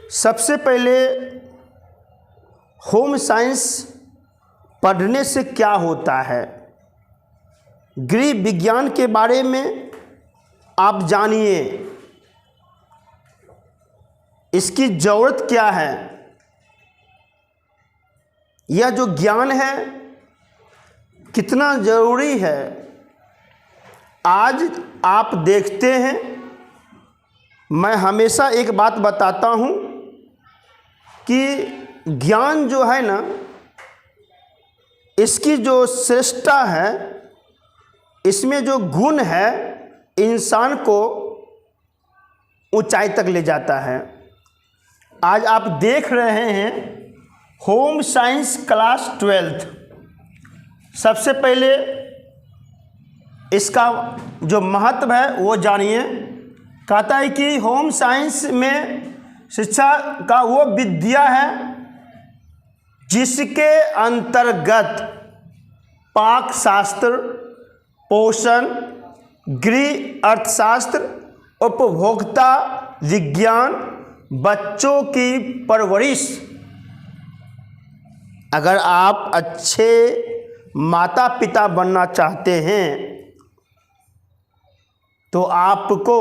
सबसे पहले home science पढ़ने से क्या होता है, गृह विज्ञान के बारे में आप जानिए, इसकी ज़रूरत क्या है। यह जो ज्ञान है कितना ज़रूरी है। आज आप देखते हैं, मैं हमेशा एक बात बताता हूँ कि ज्ञान जो है ना, इसकी जो श्रेष्ठता है, इसमें जो गुण है, इंसान को ऊंचाई तक ले जाता है। आज आप देख रहे हैं होम साइंस क्लास 12th। सबसे पहले इसका जो महत्व है वो जानिए। कहता है कि होम साइंस में शिक्षा का वो विद्या है जिसके अंतर्गत पाक शास्त्र, पोषण, गृह अर्थशास्त्र, उपभोक्ता विज्ञान, बच्चों की परवरिश। अगर आप अच्छे माता पिता बनना चाहते हैं तो आपको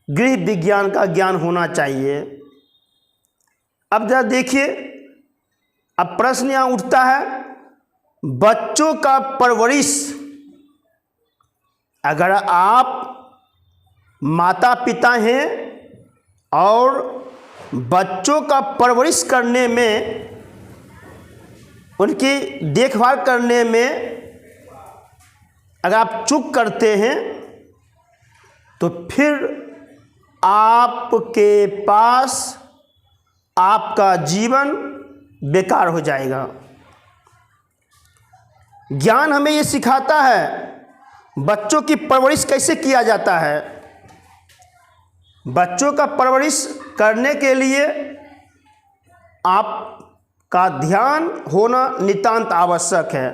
गृह विज्ञान का ज्ञान होना चाहिए। अब जरा देखिए, अब प्रश्न यहाँ उठता है, बच्चों का परवरिश। अगर आप माता पिता हैं और बच्चों का परवरिश करने में, उनकी देखभाल करने में अगर आप चूक करते हैं तो फिर आपके पास आपका जीवन बेकार हो जाएगा। ज्ञान हमें ये सिखाता है बच्चों की परवरिश कैसे किया जाता है। बच्चों का परवरिश करने के लिए आपका ध्यान होना नितांत आवश्यक है।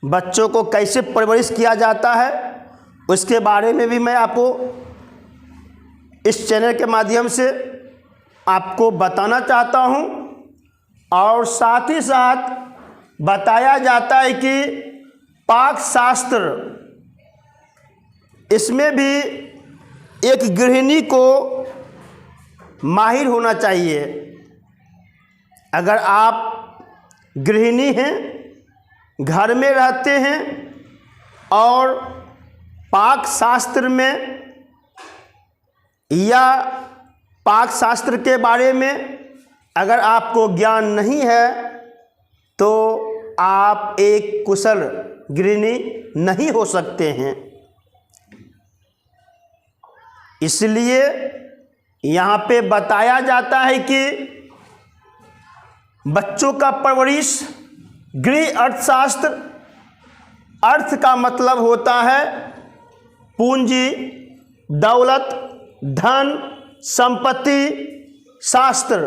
बच्चों को कैसे परवरिश किया जाता है उसके बारे में भी मैं आपको इस चैनल के माध्यम से आपको बताना चाहता हूं, और साथ ही साथ बताया जाता है कि पाक शास्त्र, इसमें भी एक गृहिणी को माहिर होना चाहिए। अगर आप गृहिणी हैं, घर में रहते हैं और पाक शास्त्र में या पाक शास्त्र के बारे में अगर आपको ज्ञान नहीं है तो आप एक कुशल गृहिणी नहीं हो सकते हैं। इसलिए यहाँ पे बताया जाता है कि बच्चों का परवरिश, गृह अर्थशास्त्र, अर्थ का मतलब होता है पूंजी, दौलत, धन, संपत्ति। शास्त्र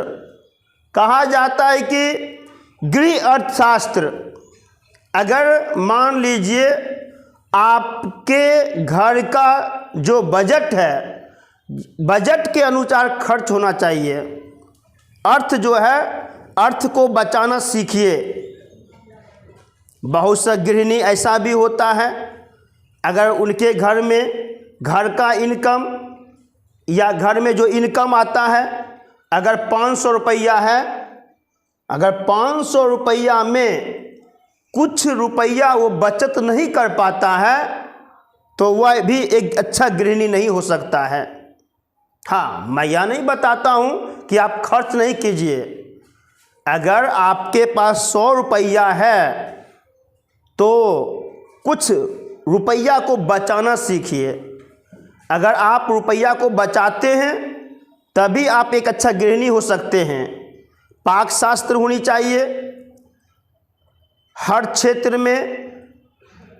कहा जाता है कि गृह अर्थशास्त्र, अगर मान लीजिए आपके घर का जो बजट है, बजट के अनुसार खर्च होना चाहिए। अर्थ जो है, अर्थ को बचाना सीखिए। बहुत सा गृहिणी ऐसा भी होता है, अगर उनके घर में घर का इनकम या घर में जो इनकम आता है अगर 500 रुपया है, अगर 500 रुपया में कुछ रुपया वो बचत नहीं कर पाता है तो वह भी एक अच्छा गृहिणी नहीं हो सकता है। हाँ, मैं यह नहीं बताता हूँ कि आप खर्च नहीं कीजिए। अगर आपके पास 100 रुपया है तो कुछ रुपया को बचाना सीखिए। अगर आप रुपया को बचाते हैं तभी आप एक अच्छा गृहिणी हो सकते हैं। पाक शास्त्र होनी चाहिए। हर क्षेत्र में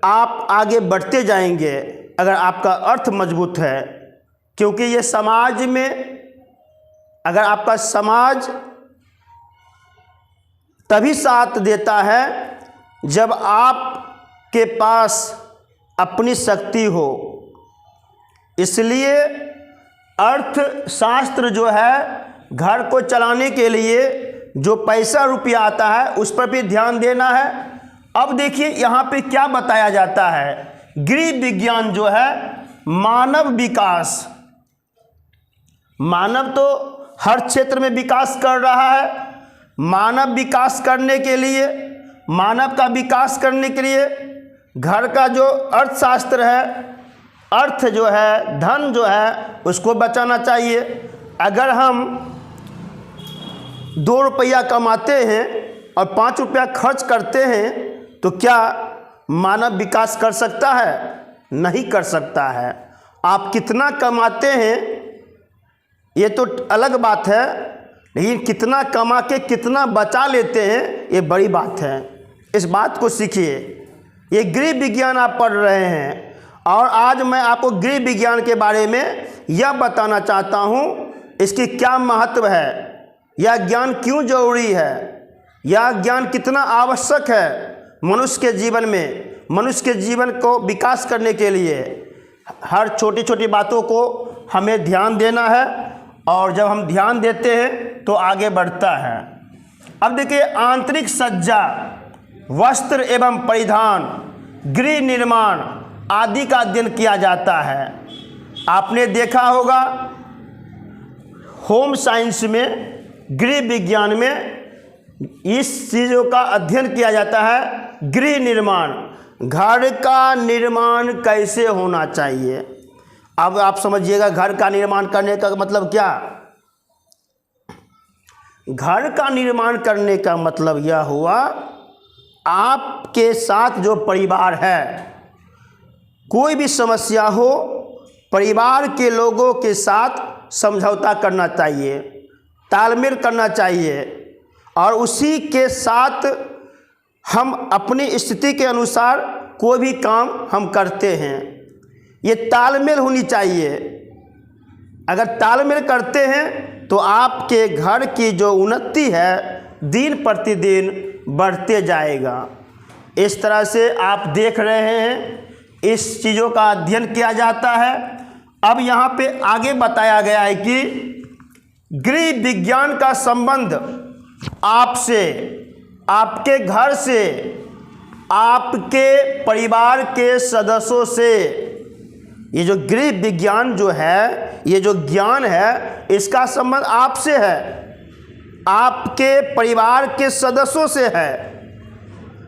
आप आगे बढ़ते जाएंगे अगर आपका अर्थ मजबूत है, क्योंकि ये समाज में, अगर आपका समाज तभी साथ देता है जब आपके पास अपनी शक्ति हो। इसलिए अर्थशास्त्र जो है घर को चलाने के लिए जो पैसा रुपया आता है उस पर भी ध्यान देना है। अब देखिए यहाँ पे क्या बताया जाता है। गृह विज्ञान जो है मानव विकास, मानव तो हर क्षेत्र में विकास कर रहा है। मानव विकास करने के लिए, मानव का विकास करने के लिए घर का जो अर्थशास्त्र है, अर्थ जो है, धन जो है उसको बचाना चाहिए। अगर हम 2 रुपया कमाते हैं और 5 रुपया खर्च करते हैं तो क्या मानव विकास कर सकता है? नहीं कर सकता है। आप कितना कमाते हैं ये तो अलग बात है, लेकिन कितना कमा के कितना बचा लेते हैं ये बड़ी बात है। इस बात को सीखिए। ये गृह विज्ञान आप पढ़ रहे हैं और आज मैं आपको गृह विज्ञान के बारे में यह बताना चाहता हूँ इसकी क्या महत्व है, यह ज्ञान क्यों जरूरी है, यह ज्ञान कितना आवश्यक है मनुष्य के जीवन में, मनुष्य के जीवन को विकास करने के लिए। हर छोटी छोटी बातों को हमें ध्यान देना है और जब हम ध्यान देते हैं तो आगे बढ़ता है। अब देखिए, आंतरिक सज्जा, वस्त्र एवं परिधान, गृह निर्माण आदि का अध्ययन किया जाता है। आपने देखा होगा होम साइंस में, गृह विज्ञान में इस चीज़ों का अध्ययन किया जाता है। गृह निर्माण, घर का निर्माण कैसे होना चाहिए। अब आप समझिएगा घर का निर्माण करने का मतलब क्या। घर का निर्माण करने का मतलब यह हुआ आपके साथ जो परिवार है, कोई भी समस्या हो परिवार के लोगों के साथ समझौता करना चाहिए, तालमेल करना चाहिए और उसी के साथ हम अपनी स्थिति के अनुसार कोई भी काम हम करते हैं। ये तालमेल होनी चाहिए। अगर तालमेल करते हैं तो आपके घर की जो उन्नति है दिन प्रतिदिन बढ़ते जाएगा। इस तरह से आप देख रहे हैं इस चीज़ों का अध्ययन किया जाता है। अब यहाँ पे आगे बताया गया है कि गृह विज्ञान का संबंध आपसे, आपके घर से, आपके परिवार के सदस्यों से, ये जो गृह विज्ञान जो है, ये जो ज्ञान है, इसका संबंध आपसे है, आपके परिवार के सदस्यों से है।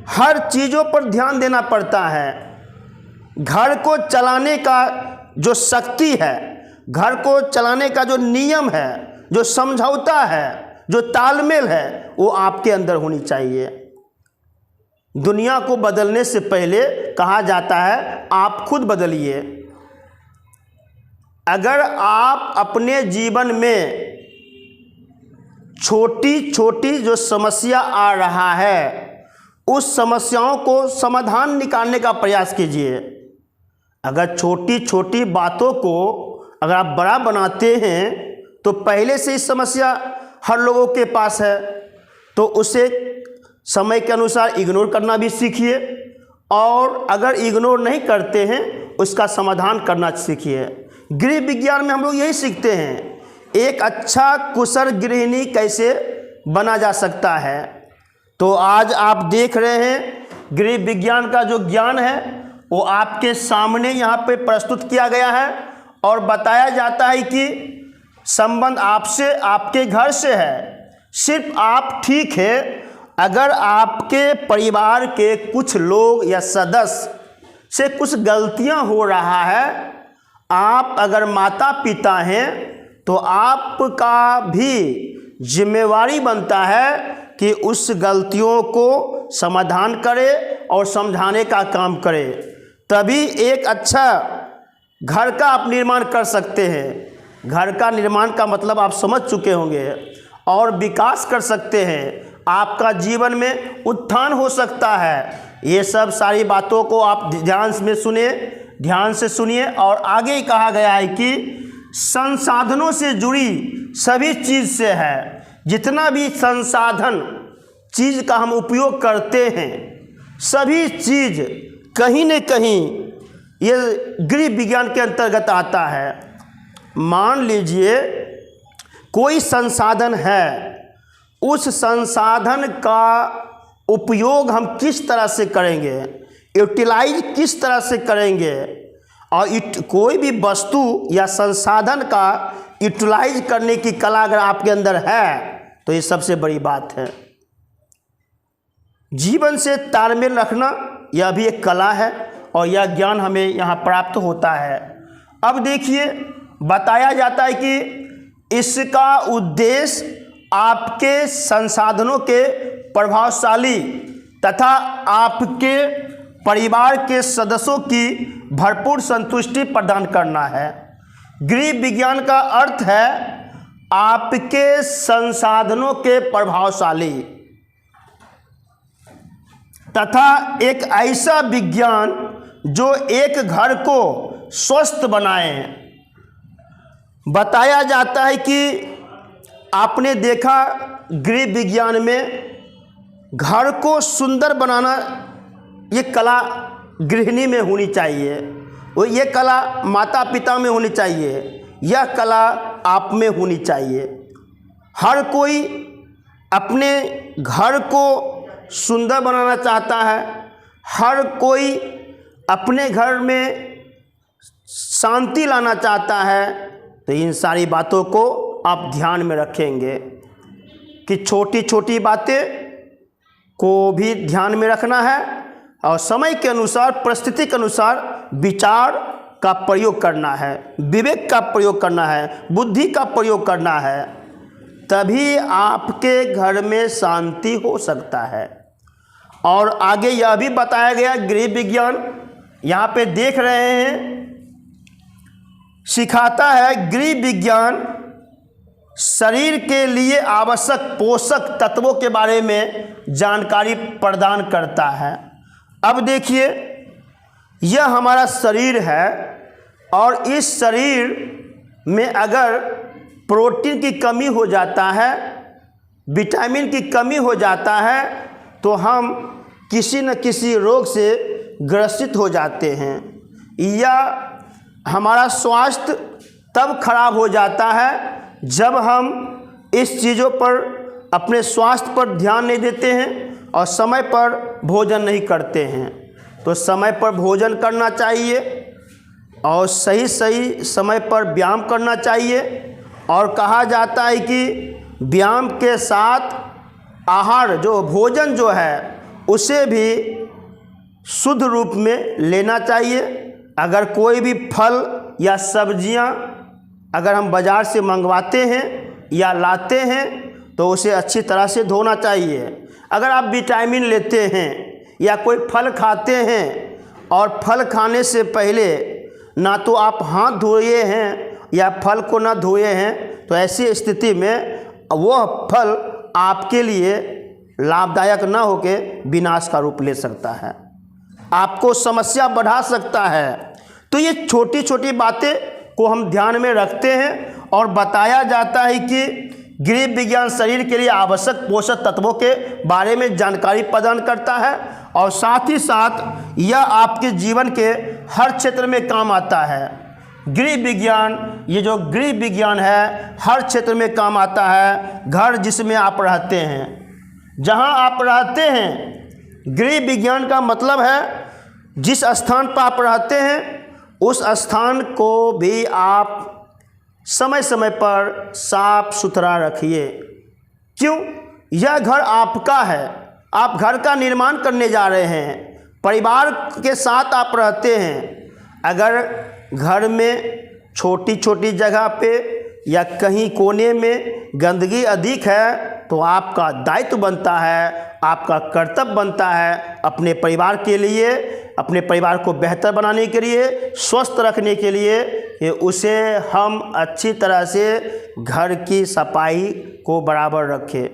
हर चीज़ों पर ध्यान देना पड़ता है। घर को चलाने का जो शक्ति है, घर को चलाने का जो नियम है, जो समझौता है, जो तालमेल है, वो आपके अंदर होनी चाहिए। दुनिया को बदलने से पहले कहा जाता है आप खुद बदलिए। अगर आप अपने जीवन में छोटी छोटी जो समस्या आ रहा है उस समस्याओं को समाधान निकालने का प्रयास कीजिए। अगर छोटी छोटी बातों को अगर आप बड़ा बनाते हैं तो पहले से ही समस्या हर लोगों के पास है, तो उसे समय के अनुसार इग्नोर करना भी सीखिए और अगर इग्नोर नहीं करते हैं उसका समाधान करना सीखिए। गृह विज्ञान में हम लोग यही सीखते हैं, एक अच्छा कुशल गृहिणी कैसे बना जा सकता है। तो आज आप देख रहे हैं गृह विज्ञान का जो ज्ञान है वो आपके सामने यहाँ पे प्रस्तुत किया गया है और बताया जाता है कि संबंध आपसे, आपके घर से है। सिर्फ आप ठीक है अगर आपके परिवार के कुछ लोग या सदस्य से कुछ गलतियां हो रहा है, आप अगर माता पिता हैं तो आपका भी जिम्मेवारी बनता है कि उस गलतियों को समाधान करे और समझाने का काम करे। तभी एक अच्छा घर का आप निर्माण कर सकते हैं। घर का निर्माण का मतलब आप समझ चुके होंगे और विकास कर सकते हैं। आपका जीवन में उत्थान हो सकता है। ये सब सारी बातों को आप ध्यान में सुनिए, ध्यान से सुनिए। और आगे ही कहा गया है कि संसाधनों से जुड़ी सभी चीज़ से है, जितना भी संसाधन चीज़ का हम उपयोग करते हैं सभी चीज़ कहीं न कहीं ये गृह विज्ञान के अंतर्गत आता है। मान लीजिए कोई संसाधन है, उस संसाधन का उपयोग हम किस तरह से करेंगे, यूटिलाइज किस तरह से करेंगे, और कोई भी वस्तु या संसाधन का यूटिलाइज करने की कला अगर आपके अंदर है तो ये सबसे बड़ी बात है। जीवन से तालमेल रखना यह भी एक कला है और यह ज्ञान हमें यहाँ प्राप्त होता है। अब देखिए, बताया जाता है कि इसका उद्देश्य आपके संसाधनों के प्रभावशाली तथा आपके परिवार के सदस्यों की भरपूर संतुष्टि प्रदान करना है। गृह विज्ञान का अर्थ है आपके संसाधनों के प्रभावशाली तथा एक ऐसा विज्ञान जो एक घर को स्वस्थ बनाए। बताया जाता है कि आपने देखा गृह विज्ञान में घर को सुंदर बनाना ये कला गृहिणी में होनी चाहिए, और ये कला माता पिता में होनी चाहिए, यह कला आप में होनी चाहिए। हर कोई अपने घर को सुंदर बनाना चाहता है, हर कोई अपने घर में शांति लाना चाहता है। तो इन सारी बातों को आप ध्यान में रखेंगे कि छोटी छोटी बातें को भी ध्यान में रखना है और समय के अनुसार, परिस्थिति के अनुसार विचार का प्रयोग करना है, विवेक का प्रयोग करना है, बुद्धि का प्रयोग करना है, तभी आपके घर में शांति हो सकता है। और आगे यह भी बताया गया, गृह विज्ञान यहाँ पे देख रहे हैं, सिखाता है गृह विज्ञान शरीर के लिए आवश्यक पोषक तत्वों के बारे में जानकारी प्रदान करता है। अब देखिए, यह हमारा शरीर है और इस शरीर में अगर प्रोटीन की कमी हो जाता है, विटामिन की कमी हो जाता है, तो हम किसी न किसी रोग से ग्रसित हो जाते हैं, या हमारा स्वास्थ्य तब खराब हो जाता है जब हम इस चीज़ों पर, अपने स्वास्थ्य पर ध्यान नहीं देते हैं और समय पर भोजन नहीं करते हैं। तो समय पर भोजन करना चाहिए और सही सही समय पर व्यायाम करना चाहिए। और कहा जाता है कि व्यायाम के साथ आहार जो भोजन जो है उसे भी शुद्ध रूप में लेना चाहिए। अगर कोई भी फल या सब्जियां अगर हम बाज़ार से मंगवाते हैं या लाते हैं तो उसे अच्छी तरह से धोना चाहिए। अगर आप विटामिन लेते हैं या कोई फल खाते हैं और फल खाने से पहले ना तो आप हाथ धोए हैं या फल को ना धोए हैं, तो ऐसी स्थिति में वह फल आपके लिए लाभदायक ना होके विनाश का रूप ले सकता है, आपको समस्या बढ़ा सकता है। तो ये छोटी छोटी बातें को हम ध्यान में रखते हैं। और बताया जाता है कि गृह विज्ञान शरीर के लिए आवश्यक पोषक तत्वों के बारे में जानकारी प्रदान करता है और साथ ही साथ यह आपके जीवन के हर क्षेत्र में काम आता है। गृह विज्ञान, ये जो गृह विज्ञान है हर क्षेत्र में काम आता है। घर जिसमें आप रहते हैं, जहां आप रहते हैं, गृह विज्ञान का मतलब है जिस स्थान पर आप रहते हैं उस स्थान को भी आप समय समय पर साफ सुथरा रखिए। क्यों? यह घर आपका है, आप घर का निर्माण करने जा रहे हैं, परिवार के साथ आप रहते हैं। अगर घर में छोटी छोटी जगह पे या कहीं कोने में गंदगी अधिक है तो आपका दायित्व बनता है, आपका कर्तव्य बनता है अपने परिवार के लिए, अपने परिवार को बेहतर बनाने के लिए, स्वस्थ रखने के लिए, कि उसे हम अच्छी तरह से घर की सफाई को बराबर रखें।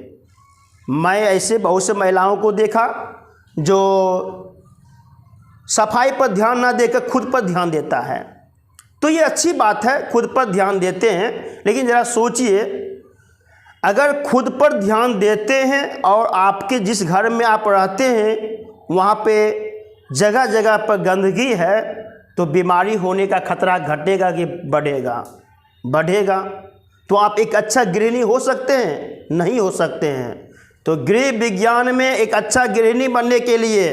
मैं ऐसे बहुत से महिलाओं को देखा जो सफाई पर ध्यान ना देकर खुद पर ध्यान देता है। तो ये अच्छी बात है, खुद पर ध्यान देते हैं, लेकिन ज़रा सोचिए, अगर खुद पर ध्यान देते हैं और आपके जिस घर में आप रहते हैं वहाँ पे जगह जगह पर गंदगी है तो बीमारी होने का खतरा घटेगा कि बढ़ेगा? बढ़ेगा। तो आप एक अच्छा गृहिणी हो सकते हैं? नहीं हो सकते हैं। तो गृह विज्ञान में एक अच्छा गृहिणी बनने के लिए,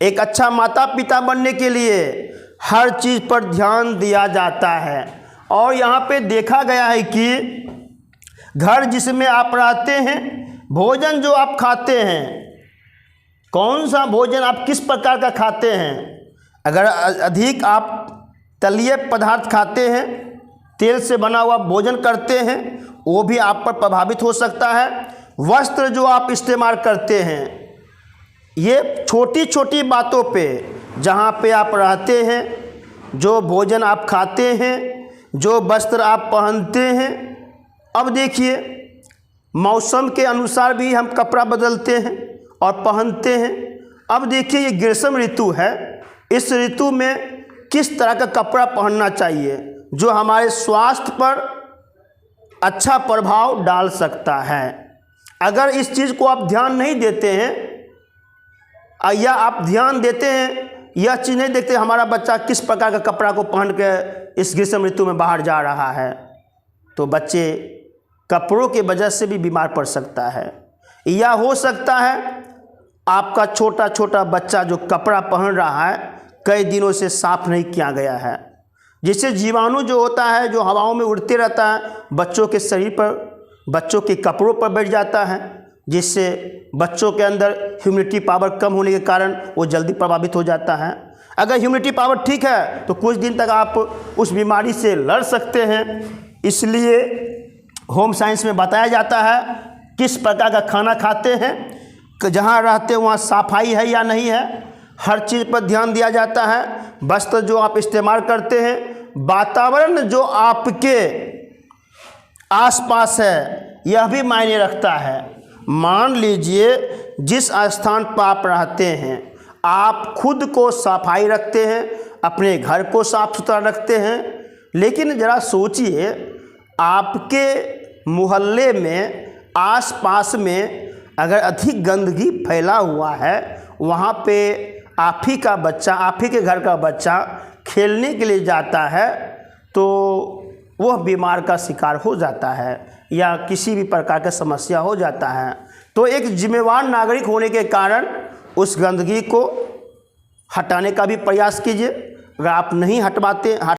एक अच्छा माता पिता बनने के लिए हर चीज़ पर ध्यान दिया जाता है। और यहाँ पे देखा गया है कि घर जिसमें आप रहते हैं, भोजन जो आप खाते हैं, कौन सा भोजन आप किस प्रकार का खाते हैं। अगर अधिक आप तलीय पदार्थ खाते हैं, तेल से बना हुआ भोजन करते हैं, वो भी आप पर प्रभावित हो सकता है। वस्त्र जो आप इस्तेमाल करते हैं, ये छोटी छोटी बातों पे, जहाँ पे आप रहते हैं, जो भोजन आप खाते हैं, जो वस्त्र आप पहनते हैं। अब देखिए, मौसम के अनुसार भी हम कपड़ा बदलते हैं और पहनते हैं। अब देखिए, ये ग्रीष्म ऋतु है, इस ऋतु में किस तरह का कपड़ा पहनना चाहिए जो हमारे स्वास्थ्य पर अच्छा प्रभाव डाल सकता है। अगर इस चीज़ को आप ध्यान नहीं देते हैं, या आप ध्यान देते हैं, यह चीज़ नहीं देखते हमारा बच्चा किस प्रकार का कपड़ा को पहन के इस ग्रीष्म ऋतु में बाहर जा रहा है, तो बच्चे कपड़ों के वजह से भी बीमार पड़ सकता है। या हो सकता है आपका छोटा छोटा बच्चा जो कपड़ा पहन रहा है, कई दिनों से साफ़ नहीं किया गया है, जिससे जीवाणु जो होता है, जो हवाओं में उड़ते रहता है, बच्चों के शरीर पर, बच्चों के कपड़ों पर बैठ जाता है, जिससे बच्चों के अंदर ह्यूमिडिटी पावर कम होने के कारण वो जल्दी प्रभावित हो जाता है। अगर ह्यूमिडिटी पावर ठीक है तो कुछ दिन तक आप उस बीमारी से लड़ सकते हैं। इसलिए होम साइंस में बताया जाता है किस प्रकार का खाना खाते हैं, जहाँ रहते हैं वहाँ सफाई है या नहीं है, हर चीज़ पर ध्यान दिया जाता है। वस्त्र जो आप इस्तेमाल करते हैं, वातावरण जो आपके आसपास है, यह भी मायने रखता है। मान लीजिए जिस स्थान पर आप रहते हैं, आप खुद को सफाई रखते हैं, अपने घर को साफ सुथरा रखते हैं, लेकिन ज़रा सोचिए आपके मोहल्ले में, आसपास में अगर अधिक गंदगी फैला हुआ है, वहाँ पे आप ही का बच्चा, आप ही के घर का बच्चा खेलने के लिए जाता है, तो वह बीमार का शिकार हो जाता है या किसी भी प्रकार की समस्या हो जाता है। तो एक जिम्मेवार नागरिक होने के कारण उस गंदगी को हटाने का भी प्रयास कीजिए। अगर आप नहीं हटवाते